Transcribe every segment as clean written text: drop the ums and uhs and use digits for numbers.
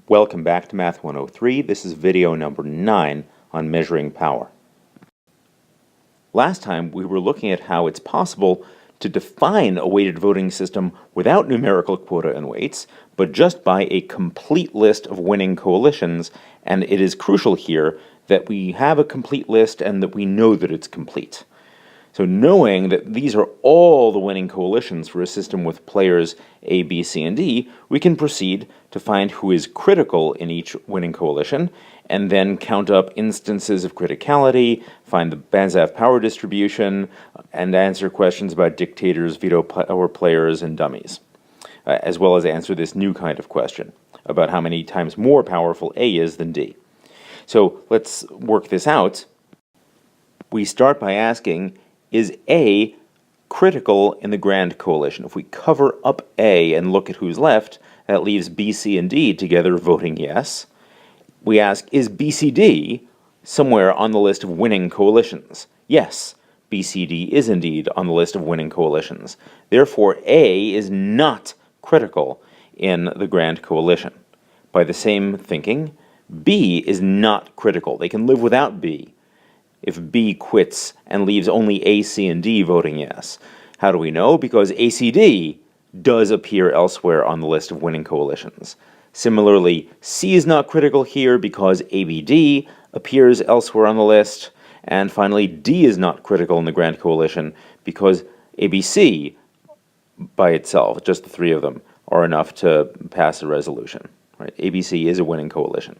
Welcome back to Math 103. This is video number 9 on measuring power. Last time we were looking at how it's possible to define a weighted voting system without numerical quota and weights, but just by a complete list of winning coalitions, and it is crucial here that we have a complete list and that we know that it's complete. So knowing that these are all the winning coalitions for a system with players A, B, C, and D, we can proceed to find who is critical in each winning coalition, and then count up instances of criticality, find the Banzhaf power distribution, and answer questions about dictators, veto power players, and dummies, as well as answer this new kind of question about how many times more powerful A is than D. So let's work this out. We start by asking, is A critical in the grand coalition? If we cover up A and look at who's left, that leaves B, C, and D together voting yes. We ask, is BCD somewhere on the list of winning coalitions? Yes, BCD is indeed on the list of winning coalitions. Therefore, A is not critical in the grand coalition. By the same thinking, B is not critical. They can live without B if B quits and leaves only A, C, and D voting yes. How do we know? Because ACD does appear elsewhere on the list of winning coalitions. Similarly, C is not critical here because ABD appears elsewhere on the list. And finally, D is not critical in the grand coalition because ABC by itself, just the three of them, are enough to pass a resolution. Right? ABC is a winning coalition.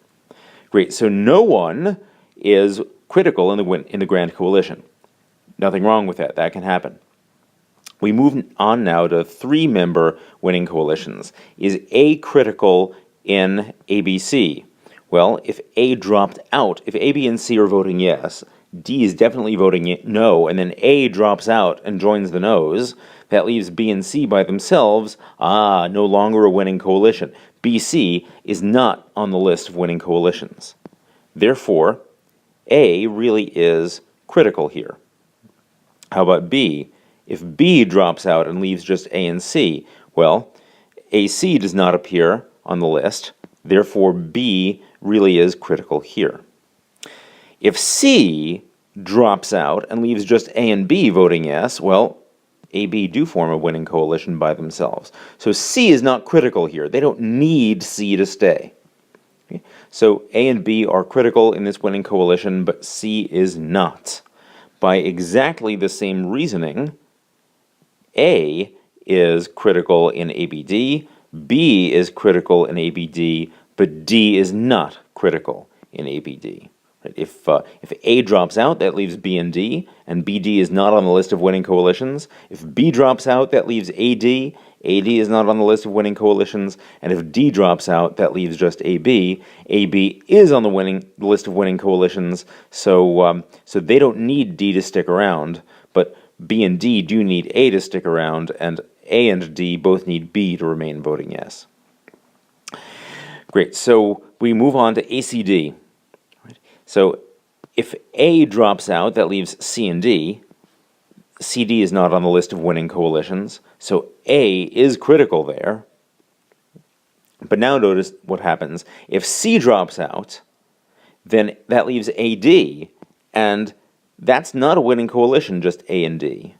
Great, so no one is critical in the grand coalition. Nothing wrong with that. That can happen. We move on now to three-member winning coalitions. Is A critical in ABC? Well, if A dropped out, if A, B, and C are voting yes, D is definitely voting no, and then A drops out and joins the no's, that leaves B and C by themselves. No longer a winning coalition. BC is not on the list of winning coalitions. Therefore, A really is critical here. How about B? If B drops out and leaves just A and C, well, AC does not appear on the list, therefore B really is critical here. If C drops out and leaves just A and B voting yes, well, AB do form a winning coalition by themselves. So C is not critical here. They don't need C to stay. Okay? So A and B are critical in this winning coalition, but C is not. By exactly the same reasoning, A is critical in ABD, B is critical in ABD, but D is not critical in ABD. Right? If A drops out, that leaves B and BD is not on the list of winning coalitions. If B drops out, that leaves AD is not on the list of winning coalitions, and if D drops out, that leaves just AB. AB is on the list of winning coalitions, so they don't need D to stick around, but B and D do need A to stick around, and A and D both need B to remain voting yes. Great, so we move on to ACD. So if A drops out, that leaves C and D. CD is not on the list of winning coalitions, so A is critical there. But now notice what happens. If C drops out, then that leaves AD, and that's not a winning coalition, just A and D.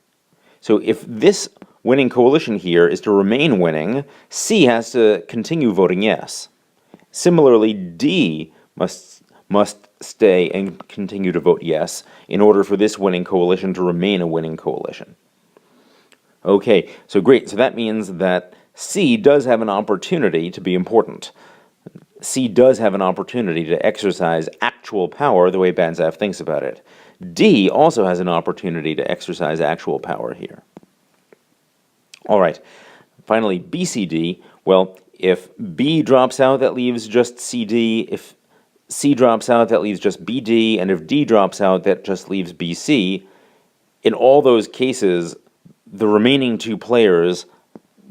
So if this winning coalition here is to remain winning, C has to continue voting yes. Similarly, D must stay and continue to vote yes in order for this winning coalition to remain a winning coalition. Okay, so great. So that means that C does have an opportunity to be important. C does have an opportunity to exercise actual power the way Banzhaf thinks about it. D also has an opportunity to exercise actual power here. All right, finally, BCD. Well, if B drops out, that leaves just CD. If C drops out, that leaves just BD, and if D drops out, that just leaves BC. In all those cases, the remaining two players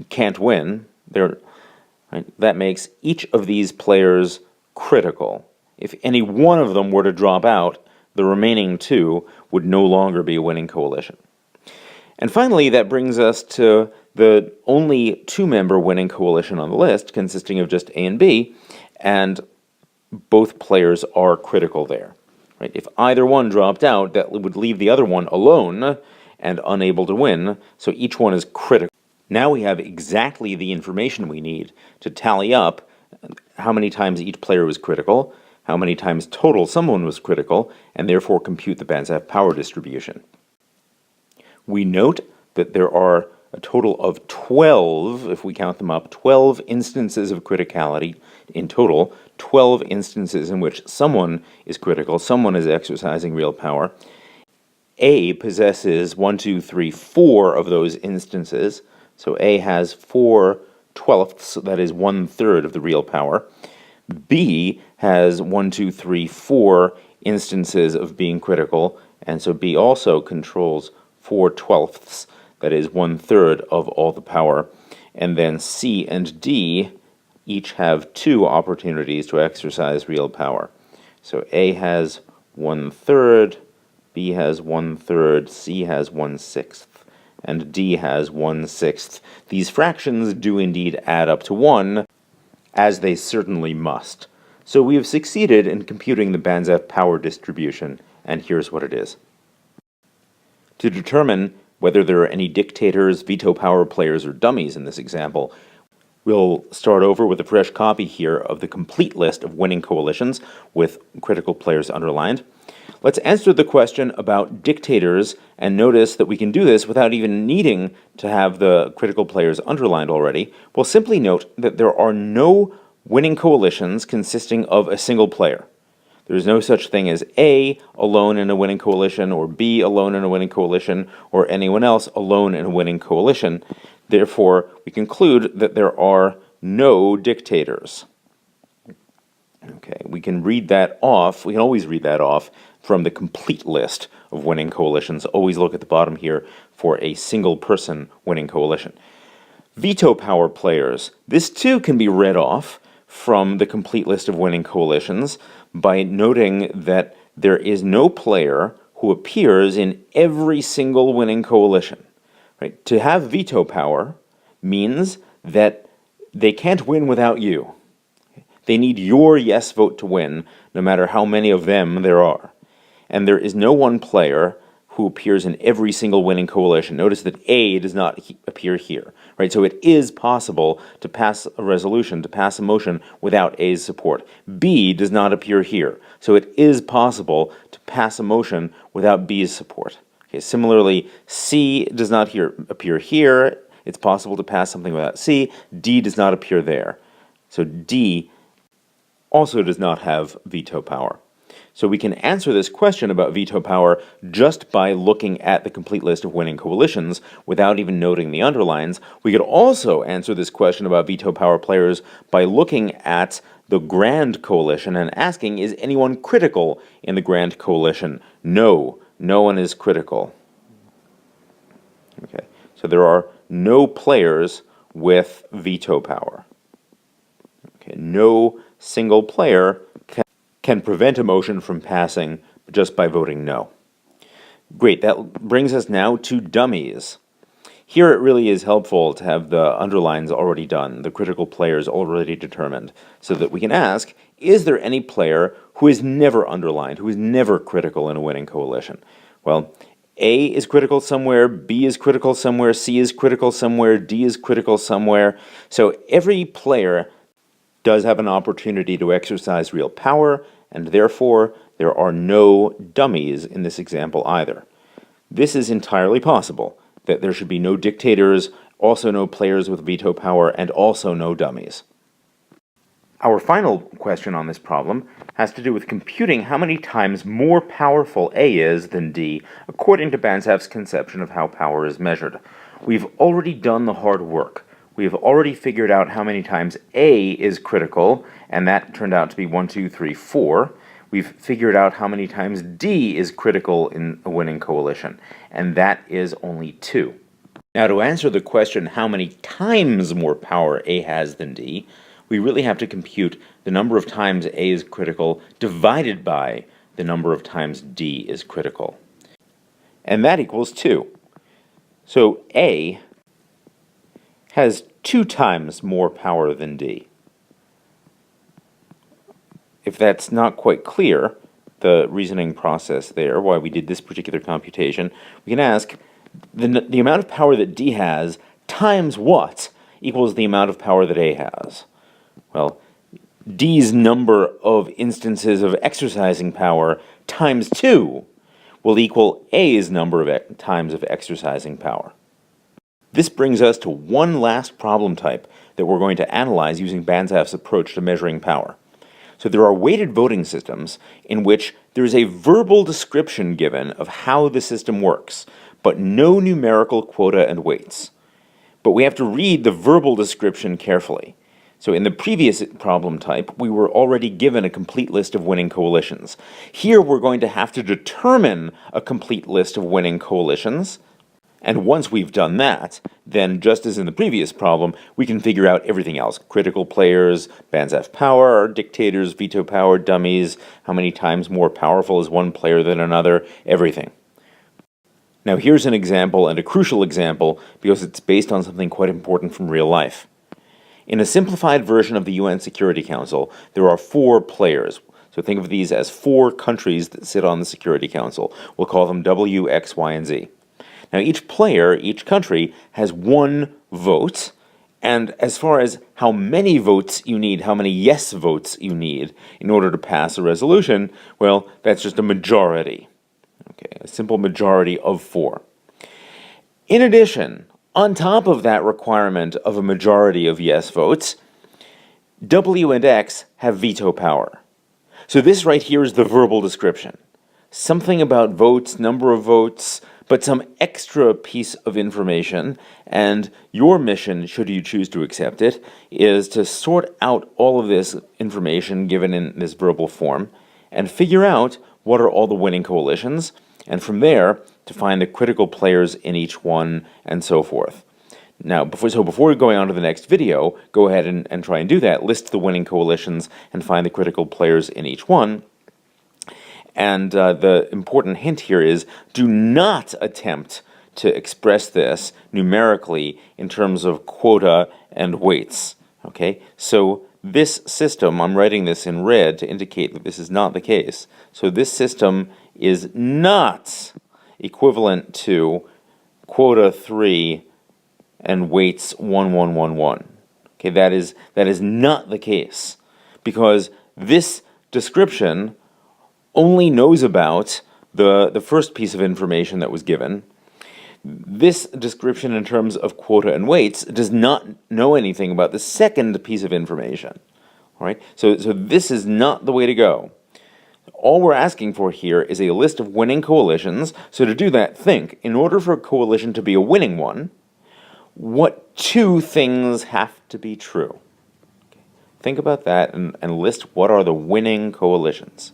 can't win. Right? That makes each of these players critical. If any one of them were to drop out, the remaining two would no longer be a winning coalition. And finally, that brings us to the only two-member winning coalition on the list, consisting of just A and B, and both players are critical there. Right? If either one dropped out, that would leave the other one alone and unable to win, so each one is critical. Now we have exactly the information we need to tally up how many times each player was critical, how many times total someone was critical, and therefore compute the Banzhaf power distribution. We note that there are a total of 12, if we count them up, 12 instances of criticality in total, 12 instances in which someone is critical, someone is exercising real power. A possesses 1, 2, 3, 4 of those instances, so A has 4/12, that is 1/3 of the real power. B has 1, 2, 3, 4 instances of being critical, and so B also controls 4/12, that is 1/3 of all the power. And then C and D each have 2 opportunities to exercise real power. So A has 1/3, B has 1/3, C has 1/6, and D has 1/6. These fractions do indeed add up to 1, as they certainly must. So we have succeeded in computing the Banzhaf power distribution, and here's what it is. To determine whether there are any dictators, veto power players, or dummies in this example, we'll start over with a fresh copy here of the complete list of winning coalitions with critical players underlined. Let's answer the question about dictators, and notice that we can do this without even needing to have the critical players underlined already. We'll simply note that there are no winning coalitions consisting of a single player. There's no such thing as A alone in a winning coalition, or B alone in a winning coalition, or anyone else alone in a winning coalition. Therefore, we conclude that there are no dictators. Okay, we can read that off. We can always read that off from the complete list of winning coalitions. Always look at the bottom here for a single person winning coalition. Veto power players. This too can be read off from the complete list of winning coalitions by noting that there is no player who appears in every single winning coalition. Right? To have veto power means that they can't win without you. They need your yes vote to win, no matter how many of them there are. And there is no one player who appears in every single winning coalition. Notice that A does not appear here, right? So it is possible to pass a resolution, to pass a motion without A's support. B does not appear here, so it is possible to pass a motion without B's support. Okay, similarly, C does not appear here. It's possible to pass something without C. D does not appear there. So D also does not have veto power. So we can answer this question about veto power just by looking at the complete list of winning coalitions without even noting the underlines. We could also answer this question about veto power players by looking at the Grand Coalition and asking, is anyone critical in the Grand Coalition? No, no one is critical. Okay, so there are no players with veto power. Okay, no single player can prevent a motion from passing just by voting no. Great, that brings us now to dummies. Here it really is helpful to have the underlines already done, the critical players already determined, so that we can ask, is there any player who is never underlined, who is never critical in a winning coalition? Well, A is critical somewhere, B is critical somewhere, C is critical somewhere, D is critical somewhere. So every player does have an opportunity to exercise real power, and therefore there are no dummies in this example either. This is entirely possible, that there should be no dictators, also no players with veto power, and also no dummies. Our final question on this problem has to do with computing how many times more powerful A is than D, according to Banzhaf's conception of how power is measured. We've already done the hard work. We have already figured out how many times A is critical, and that turned out to be 1, 2, 3, 4. We've figured out how many times D is critical in a winning coalition, and that is only 2. Now, to answer the question how many times more power A has than D, we really have to compute the number of times A is critical divided by the number of times D is critical. And that equals 2. So A has 2 times more power than D. if that's not quite clear, the reasoning process there, why we did this particular computation, we can ask, the amount of power that D has times what equals the amount of power that A has? Well, D's number of instances of exercising power times 2 will equal A's number of times of exercising power. This brings us to one last problem type that we're going to analyze using Banzhaf's approach to measuring power. So there are weighted voting systems in which there is a verbal description given of how the system works, but no numerical quota and weights. But we have to read the verbal description carefully. So in the previous problem type, we were already given a complete list of winning coalitions. Here we're going to have to determine a complete list of winning coalitions. And once we've done that, then just as in the previous problem, we can figure out everything else. Critical players, Banzhaf power, dictators, veto power, dummies, how many times more powerful is one player than another, everything. Now here's an example, and a crucial example, because it's based on something quite important from real life. In a simplified version of the UN Security Council, there are 4 players. So think of these as 4 countries that sit on the Security Council. We'll call them W, X, Y, and Z. Now each player, each country, has 1 vote, and as far as how many votes you need, how many yes votes you need in order to pass a resolution, well, that's just a majority. Okay, a simple majority of 4. In addition, on top of that requirement of a majority of yes votes, W and X have veto power. So this right here is the verbal description. Something about votes, number of votes, but some extra piece of information, and your mission, should you choose to accept it, is to sort out all of this information given in this verbal form and figure out what are all the winning coalitions, and from there to find the critical players in each one, and so forth. Now, before going on to the next video, go ahead and try and do that. List the winning coalitions and find the critical players in each one. And the important hint here is, do not attempt to express this numerically in terms of quota and weights. Okay, so this system, I'm writing this in red to indicate that this is not the case. So this system is not equivalent to quota 3 and weights 1111. Okay, that is not the case, because this description only knows about the first piece of information that was given. This description in terms of quota and weights does not know anything about the second piece of information. All right? So this is not the way to go. All we're asking for here is a list of winning coalitions. So to do that, think, in order for a coalition to be a winning one, what 2 things have to be true? Okay. Think about that and list what are the winning coalitions.